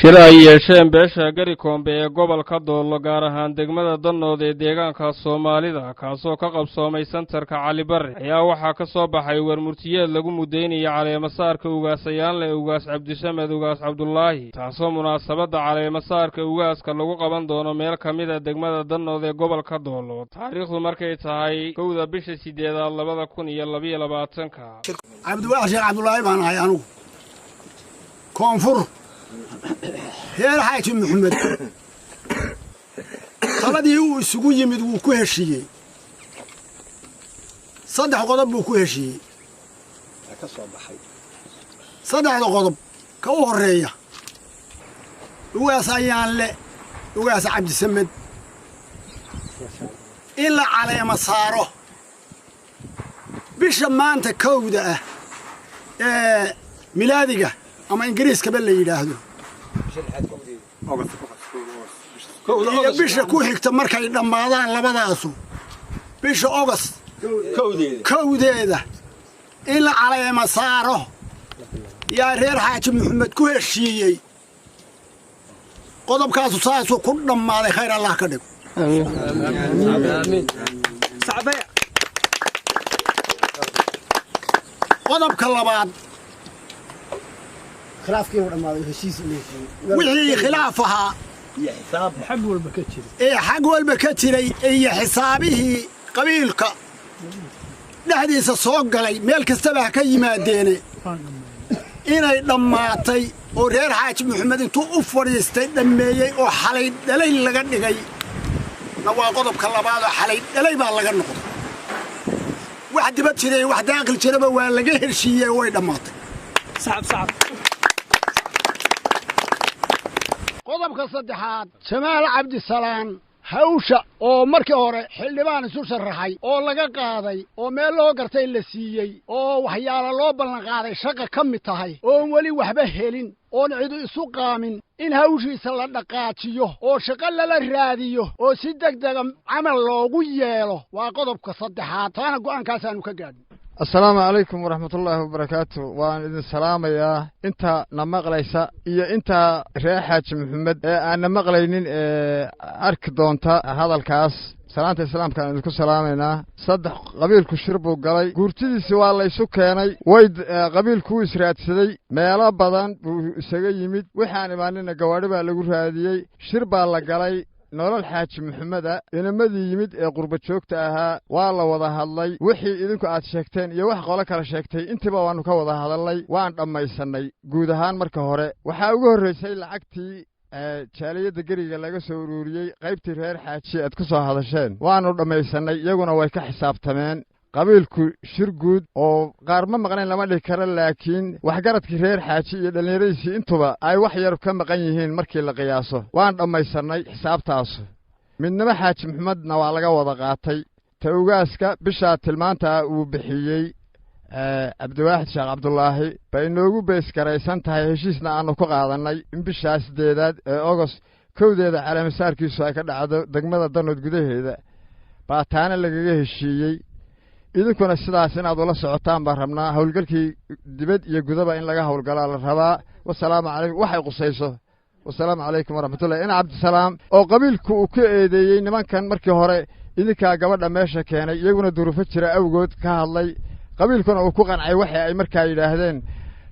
shir ay yeesheen beesha Garikombe ee gobolka Doolo gaar ahaan degmada Danood ee deegaanka Soomaalida kaasoo ka qabsoomay santarka Cali Barre ayaa waxaa ka soo baxay warmurtiyeed lagu mudeynaya caleemasaarka ugaasayaan leh ugaas Cabdishamed ugaas Cabdullaahi taasoo munaasabada caleemasaarka ugaaska lagu qaban doono meel kamid ah degmada Danood ee gobolka Doolo taariikhdu markay tahay 1 bisha 8 2022 Cabdullaahi baan ahay anigu koonfur heer xaaji Maxamed qaladii uu isugu yimid wuu ku heshiiyey saddex qodob buu ku heshiiyey ka soo baxay saddexda qodob ka u horeeya ugaas ayaan le ugaas Cabdishamed ila caleema saaro bisha maanta kowda ah milaadiga ama ingiriiska bal la yiraahdo bisha ku xigta markay dhamaadaan labadaasu bisha August kowdeeda in la caleema saaro yaa reer xaaji Maxamed ku heshiiyey qodobkaas saas ku dhamaaday khayr Allah ka dhigo amiin saabaya qodobka labaad خلافكي ودماده هشيس وحي خلافها حساب حق والبكتيري حق والبكتيري اي حسابه قبيلك دحديسا سو غلay meel kastaba ka yimaadeen inay dhamaatay oo reer xaaji Maxamed intuu u fariistay dhameeyay oo xalay dhalay laga dhigay waa qodobka labaad oo xalay dhalay baa laga noqday wax dibad jiray wax daaqil jiraba waa laga heshiiyay way dhamaatay صعب qodobka saddexaad Jamaal Cabdisalaam hawsha oo markii hore xildhibaan isu sharaxay oo laga qaaday oo meel loo gartay la siiyay oo waxyaalo loo ballan qaaday shaqo ka mid tahay oo wali waxba helin oo cid isu qaamin in hawshiisa la dhaqaajiyo oo shaqo la raadiyo oo si degdeg amal loogu yeelo waa qodobka saddexaad taana go'aankaas aanu ka gaadhnay السلام عليكم ورحمة الله وبركاته وأنا إذن سلام يا أنت نمقليسا إيا أنت ريحة محمد أنا مقلينين أرك دونتا هذا الكاس سلامة السلام كان لكم سلامنا صدق قبيلكو شربوا قلي قرتدي سوى الله يسوكيني ويد قبيلكو إسرات سدي ميلا بدان سيغي يميد وحاني بانينا قواربا لقور هذه شربا الله قلي nolol xaaji Maxamed inamadii yimid ee qurba joogta ahaa waa la wada hadlay wixii idinku aad sheegteen iyo wax qolo kala sheegtay intiba waanu ka wada hadalnay waan dhamaysanay guud ahaan marka hore waxa ugu horeysay lacagtii jaaliyada gariga laga soo ururiyay qaybtii reer xaaji aad ku soo hadasheen waanu dhamaysanay iyaguna way ka xisaabtameen qabiilku shir guud oo qaar ma maqneen lama dhigi karo laakiin wax garadkii reer xaaji iyo dhalinyaradiisii intuba ay wax yar ka maqan yihiin markii la qiyaaso waan dhamaysanay xisaabtaas midnimo xaaji Maxamedna waa laga wada qaatay tawgaaska bisha tilmaanta uu bixiyay Cabdiwaaxid Sheekh Cabdullaahi bay noogu bees garaysan tahay heshiisna aanu ku qaadanay in bishaas 8 ee August kowdeeda caleemasaarkiisu ay ka dhacdo degmada Danood gudaheeda baataana lagaga heshiiyay idinkuna sidaas inaad ula socotaan baan rabnaa hawlgalkii dibad iyo gudaba in laga hawlgalaa la rabaa wassalaamu calaykum waxay qusayso wassalaamu calaykum waraxmatullaahi in Cabdisalaam oo qabiilku uu ka eedeeyay nimankan markii hore idinka gabadha meesha keenay iyaguna duruufo jira awgood ka hadlay qabiilkuna uu ku qancay waxa ay markaa yiraahdeen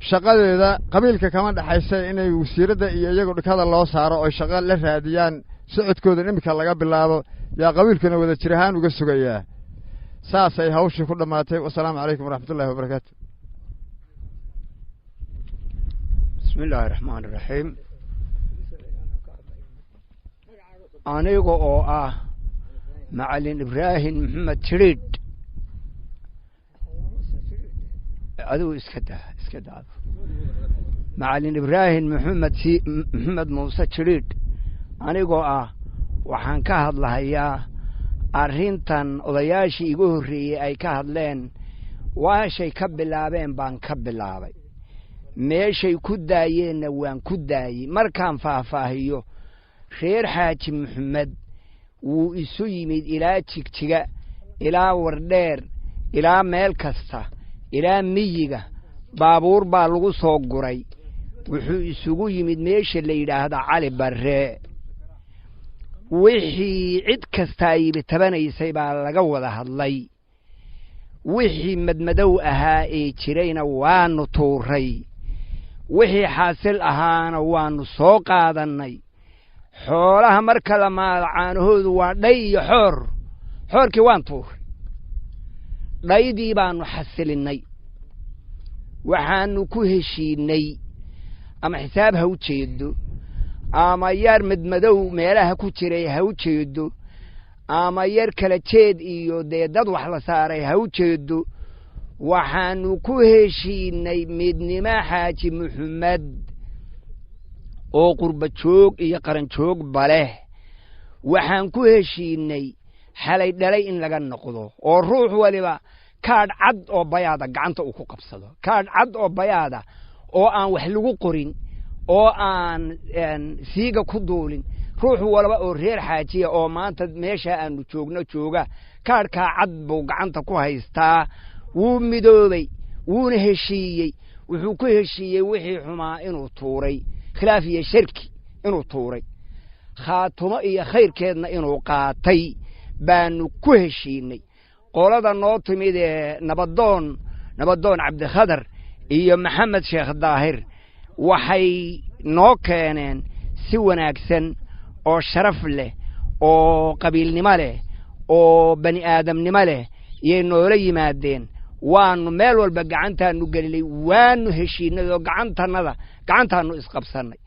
shaqadeeda qabiilka kama dhaxaysa inay wasiirada iyo iyagu dhikada loo saaro oo shaqo la raadiyaan socodkooda imika laga bilaabo yaa qabiilkuna wada jirahan uga sugayaa saasay hawshu ku dhamaatay wassalaamu calaykum waraxmatullaahi wabarakaatuh bismillaahir rahmaanir rahiim aniga oo ah macallin Ibraahim Maxamed Jiriid adigu iska daa macallin Ibraahim Maxamed Muuse Jiriid aniga ah waxaan ka hadlahayaa arrintan odayaashii igu horreeyay ay ka hadleen waashay ka bilaabeen baan ka bilaabay meeshay ku daayeenna waan ku daayay markaan faahfaahiyo reer xaaji Maxamed wuu isu yimid ilaa jigjiga ilaa wardheer ilaa meel kasta ilaa miyiga baabuur baa lagu soo guray wuxuu isugu yimid meesha la yidhaahda cali barre wixii cid kasta ay tabanaysay baa laga wada hadlay wixii madmadow ahaa ee jirayna waanu tuuray wixii xaasil ahaana waanu soo qaadannay xoolaha marka la maalacaanahoodu waa dhay iyo xoorkii waan tuuray dhaydii baanu xasilinay waxaanu ku heshiinay ama xisaab ha u jeedo ama yar madmadow meelaha ku jiray ha u jeedo ama yar kala jeed iyo dad wax la saaray ha u jeedo waxaanu ku heshiinay midnimo xaaji maxamed oo qurba joog iyo qaran joog baleh waxaan ku heshiinay xalay dhalay in laga noqdo oo ruux waliba kaad cad oo bayaada gacanta uu ku qabsado kaad cad oo bayaada oo aan wax lagu qorin oo aan siiga ku duulin ruux walba oo reer xaajiya oo maanta meesha aanu joogno jooga kaadka cad buu gacanta ku haystaa wuu midoobay wuuna heshiiyey wuxuu ku heshiiyey wixii xumaa inuu tuuray khilaaf iyo shirki inuu tuuray khaatumo iyo khayrkeedna inuu qaatay baanu ku heshiinay qolada noo timid ee nabadoon cabdikhadar iyo maxamed sheekh daahir waxay noo keeneen si wanaagsan oo sharaf leh oo qabiilnimo leh oo bani aadamnimo leh yay noola yimaadeen waanu meel walba gacantaanu gelinay waanu heshiinay oo gacantaanu isqabsanay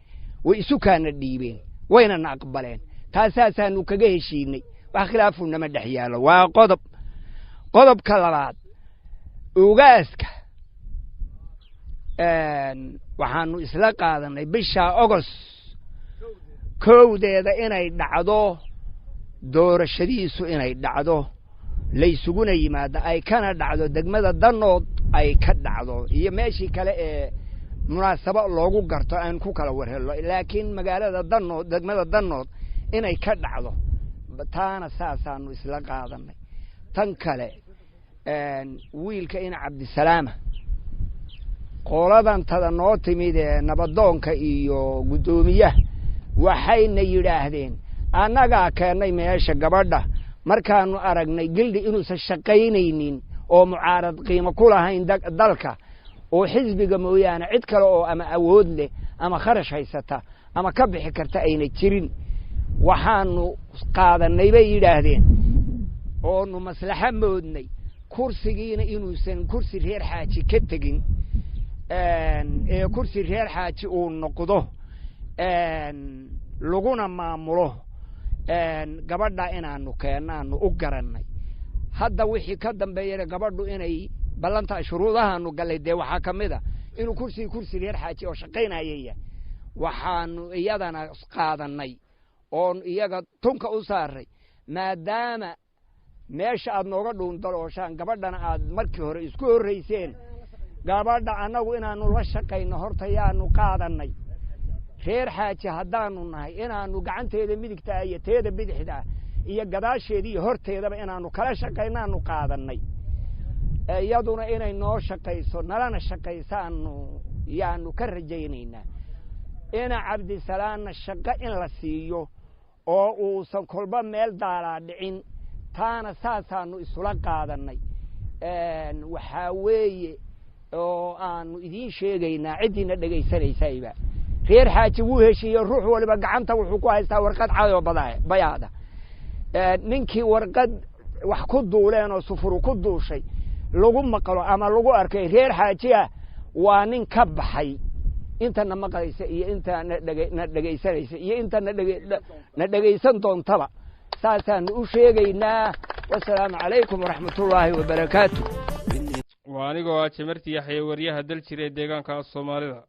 way isu kaana dhiibeen wayna na aqbaleen taasaasaanu kaga heshiinay wax khilaafu nama dhex yaalo waa qodobka labaad ugaaska waxaanu isla qaadanay bisha August kowdeeda inay dhacdo doorashadiisu inay dhacdo laysuguna yimaado ay kana dhacdo degmada Danood ay ka dhacdo iyo meeshii kale ee munaasabo loogu garto aan ku kala warhelo laakiin magaalada Danood degmada Danood inay ka dhacdo taana saasaanu isla qaadanay tan kale wiilka ina Cabdisalaam qoladan tada noo timid ee nabadoonka iyo gudoomiyaha waxayna yiraahdeen annaga keenay meesha gabadha markaanu aragnay gildi inuusan shaqaynaynin oo mucaarad qiimo ku lahayn dalka oo xisbiga mooyaane cid kale oo ama awood leh ama kharash haysata ama ka bixi karta ayna jirin waxaanu qaadanay bay yiraahdeen oo nu maslaxa moodnay kursigiina inuusan kursi reer xaaji ka tagin kursi reer xaaji uu noqdo laguna maamulo gabadha inaanu keenaanu u garanay hadda wixii ka dambeeyay gabadhu inay ballanta shuruudahaanu galay waxa kamida inuu kursi reer xaaji oo shaqeynayay waxaanu iyadana qaadanay oo iyaga tunka u saaray maadaama meesha aad nooga dhuundalooshaan gabadhana aad markii hore isku horeyseen gabadha anagu inaanu la shaqeyno horta yaanu qaadanay reer xaaji haddaanu nahay inaanu gacanteeda midigta iyo teeda bidixda iyo gadaasheeda iyo horteedaba inaanu kala shaqeynaanu qaadanay iyaduna inay noo shaqeyso nalana shaqeysaanu yaanu ka rajaynaynaa ina Cabdisalaam shaqo in la siiyo oo uusan kolba meel daalaa dhicin taana saasaanu isula qaadanay waxa weeye oo aanu idin sheegaynaa cidina dhageysanaysaayba reer xaaji wuu heshiiyay ruux waliba gacanta wuxuu ku haystaa warqad caayo bayaada ninkii warqad wax ku duuleen oo sufuru ku duushay lagu maqlo ama lagu arkay reer xaajiya waa nin ka baxay inta maqlaysa iyo inta dhageysanaysa iyo inta dhageysan doontaba saasaanu u sheegaynaa wassalaamu calaykum waraxmatullaahi wabarakaatuh waa anigoo ah Jamarti Yaxye wariyaha dal jiray deegaanka Soomaalida